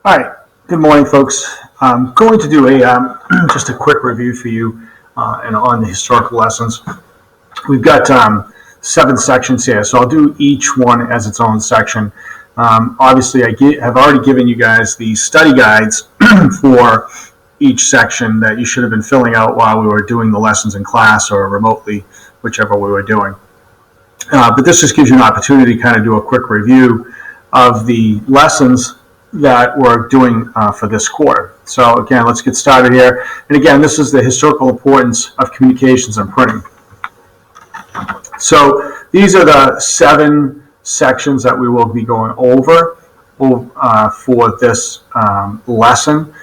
All right. Good morning, folks. I'm going to do just a quick review for you and on the historical lessons. We've got 7 sections here, so I'll do each one as its own section. Obviously, have already given you guys the study guides for each section that you should have been filling out while we were doing the lessons in class or remotely, whichever we were doing. But this just gives you an opportunity to kind of do a quick review of the lessons that we're doing for this quarter. So again, let's get started here. And again, this is the historical importance of communications and printing. So these are the 7 sections that we will be going over for this lesson.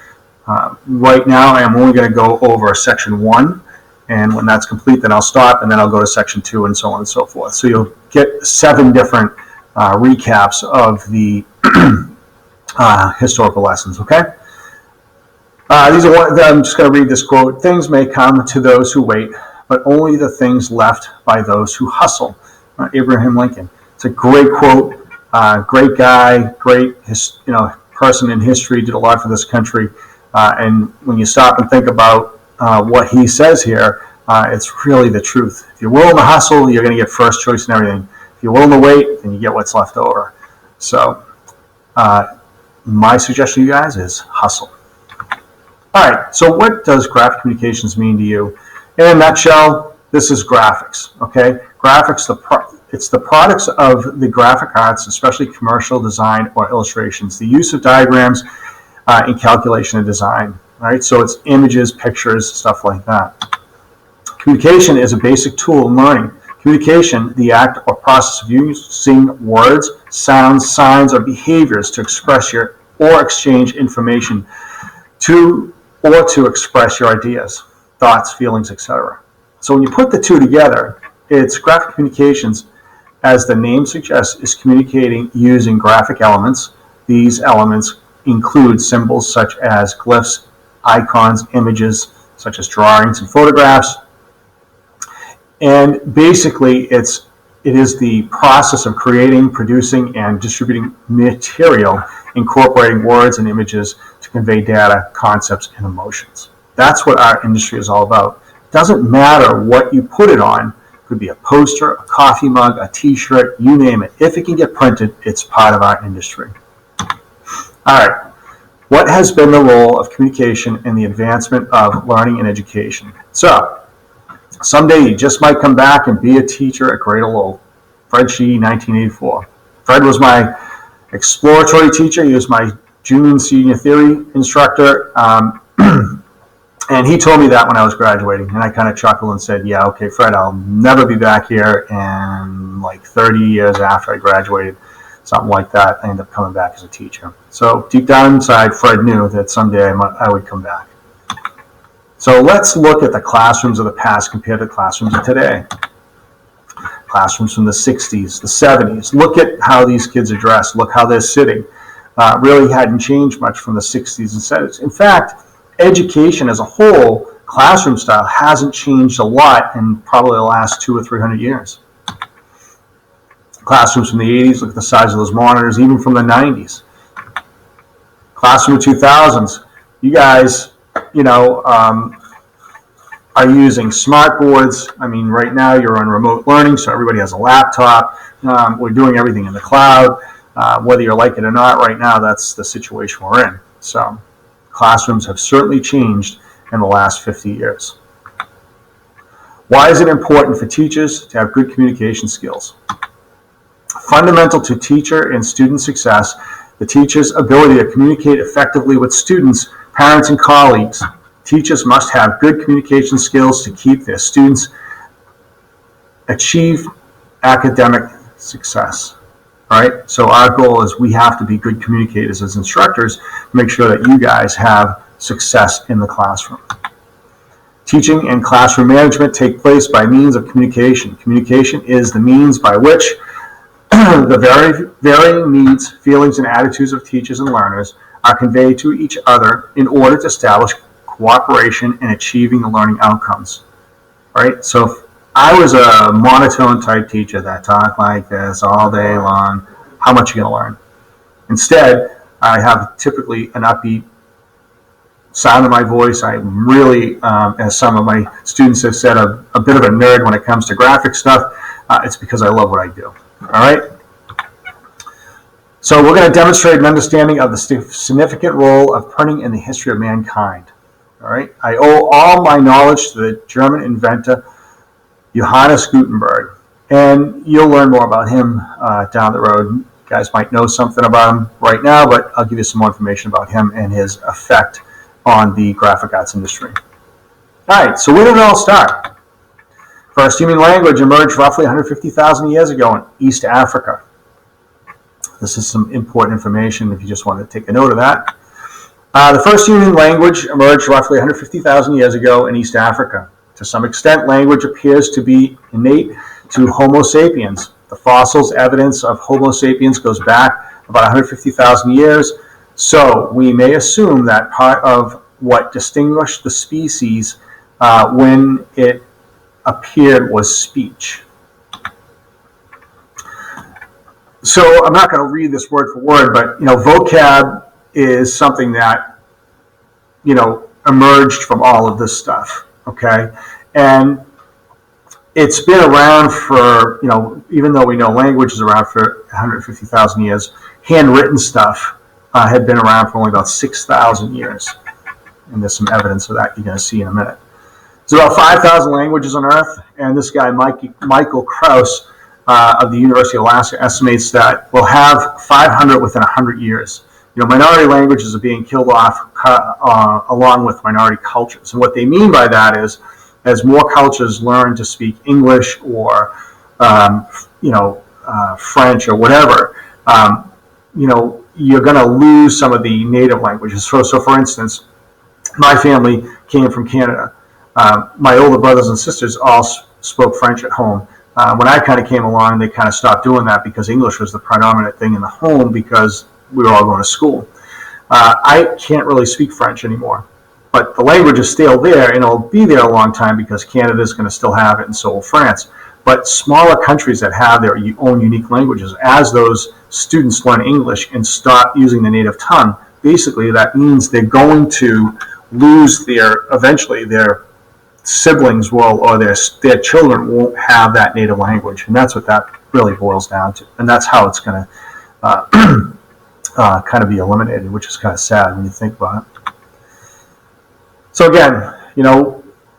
Right now, I am only going to go over section 1. And when that's complete, then I'll stop, and then I'll go to section 2, and so on and so forth. So you'll get 7 different recaps of the historical lessons, okay? I'm just going to read this quote. Things may come to those who wait, but only the things left by those who hustle. Abraham Lincoln. It's a great quote. Great guy, great person in history, did a lot for this country. And when you stop and think about what he says here, it's really the truth. If you're willing to hustle, you're going to get first choice in everything. If you're willing to wait, then you get what's left over. So my suggestion to you guys is hustle. All right, so what does graphic communications mean to you? In a nutshell, this is graphics, okay? Graphics, it's the products of the graphic arts, especially commercial design or illustrations, the use of diagrams in calculation and design, right? So it's images, pictures, stuff like that. Communication is a basic tool in learning. Communication, the act or process of using words, sounds, signs, or behaviors to express or exchange information to express your ideas, thoughts, feelings, etc. So when you put the two together, it's graphic communications, as the name suggests, is communicating using graphic elements. These elements include symbols such as glyphs, icons, images such as drawings and photographs. And basically, it is the process of creating, producing, and distributing material, incorporating words and images to convey data, concepts, and emotions. That's what our industry is all about. It doesn't matter what you put it on. It could be a poster, a coffee mug, a t-shirt, you name it. If it can get printed, it's part of our industry. All right. What has been the role of communication in the advancement of learning and education? So, someday you just might come back and be a teacher at Great Lowell. Fred Shee, 1984. Fred was my exploratory teacher. He was my junior and senior theory instructor. And he told me that when I was graduating. And I kind of chuckled and said, yeah, okay, Fred, I'll never be back here. And like 30 years after I graduated, something like that, I ended up coming back as a teacher. So deep down inside, Fred knew that someday I would come back. So let's look at the classrooms of the past compared to the classrooms of today. Classrooms from the 60s, the 70s. Look at how these kids are dressed. Look how they're sitting. Really hadn't changed much from the 60s and 70s. In fact, education as a whole, classroom style, hasn't changed a lot in probably the last 200 or 300 years. Classrooms from the 80s, look at the size of those monitors, even from the 90s. Classroom 2000s, you guys, are using smart boards. I mean, right now you're on remote learning, so everybody has a laptop. We're doing everything in the cloud. Whether you like it or not, right now that's the situation we're in. So classrooms have certainly changed in the last 50 years. Why is it important for teachers to have good communication skills? Fundamental to teacher and student success, the teacher's ability to communicate effectively with students, parents, and colleagues. Teachers must have good communication skills to keep their students achieve academic success. All right, so our goal is we have to be good communicators as instructors to make sure that you guys have success in the classroom. Teaching and classroom management take place by means of communication. Communication is the means by which the varying needs, feelings, and attitudes of teachers and learners are conveyed to each other in order to establish cooperation in achieving the learning outcomes. Right? So if I was a monotone type teacher that talked like this all day long, how much are you going to learn? Instead, I have typically an upbeat sound in my voice. I'm really, as some of my students have said, a bit of a nerd when it comes to graphic stuff. It's because I love what I do. All right. So we're going to demonstrate an understanding of the significant role of printing in the history of mankind. All right. I owe all my knowledge to the German inventor Johannes Gutenberg, and you'll learn more about him down the road. You guys might know something about him right now, but I'll give you some more information about him and his effect on the graphic arts industry. All right, so where did it all start? First human language emerged roughly 150,000 years ago in East Africa. This is some important information if you just want to take a note of that. The first human language emerged roughly 150,000 years ago in East Africa. To some extent, language appears to be innate to Homo sapiens. The fossils evidence of Homo sapiens goes back about 150,000 years. So we may assume that part of what distinguished the species when it appeared was speech. So I'm not going to read this word for word, but vocab is something that emerged from all of this stuff. Okay, and it's been around for even though we know language is around for 150,000 years, handwritten stuff had been around for only about 6,000 years. And there's some evidence of that you're going to see in a minute. There's about 5,000 languages on Earth, and this guy, Michael Krauss of the University of Alaska, estimates that we'll have 500 within 100 years. Minority languages are being killed off along with minority cultures. And what they mean by that is, as more cultures learn to speak English or, French or whatever, you're going to lose some of the native languages. So for instance, my family came from Canada. My older brothers and sisters all spoke French at home. When I kind of came along, they kind of stopped doing that because English was the predominant thing in the home because we were all going to school. I can't really speak French anymore, but the language is still there, and it'll be there a long time because Canada is going to still have it, and so will France. But smaller countries that have their own unique languages, as those students learn English and stop using the native tongue, basically that means they're going to lose eventually their siblings will, or their children won't have that native language. And that's what that really boils down to. And that's how it's going to kind of be eliminated, which is kind of sad when you think about it. So again,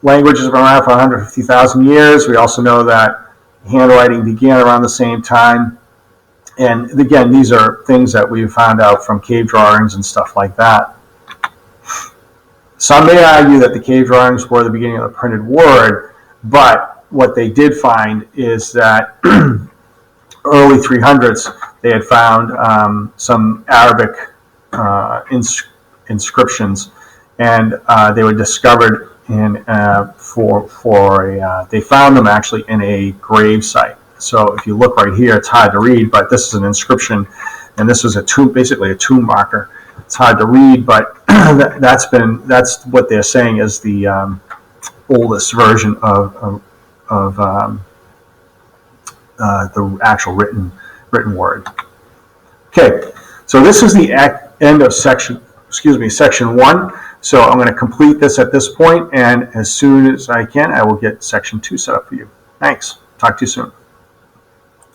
language has been around for 150,000 years. We also know that handwriting began around the same time. And again, these are things that we found out from cave drawings and stuff like that. Some may argue that the cave drawings were the beginning of the printed word, but what they did find is that early 300s, they had found some Arabic inscriptions, and they were discovered in they found them actually in a grave site. So if you look right here, it's hard to read, but this is an inscription, and this is basically a tomb marker. It's hard to read, but that's what they're saying is the oldest version of the actual written word. Okay, so this is the end of section 1. So I'm going to complete this at this point, and as soon as I can, I will get section 2 set up for you. Thanks. Talk to you soon.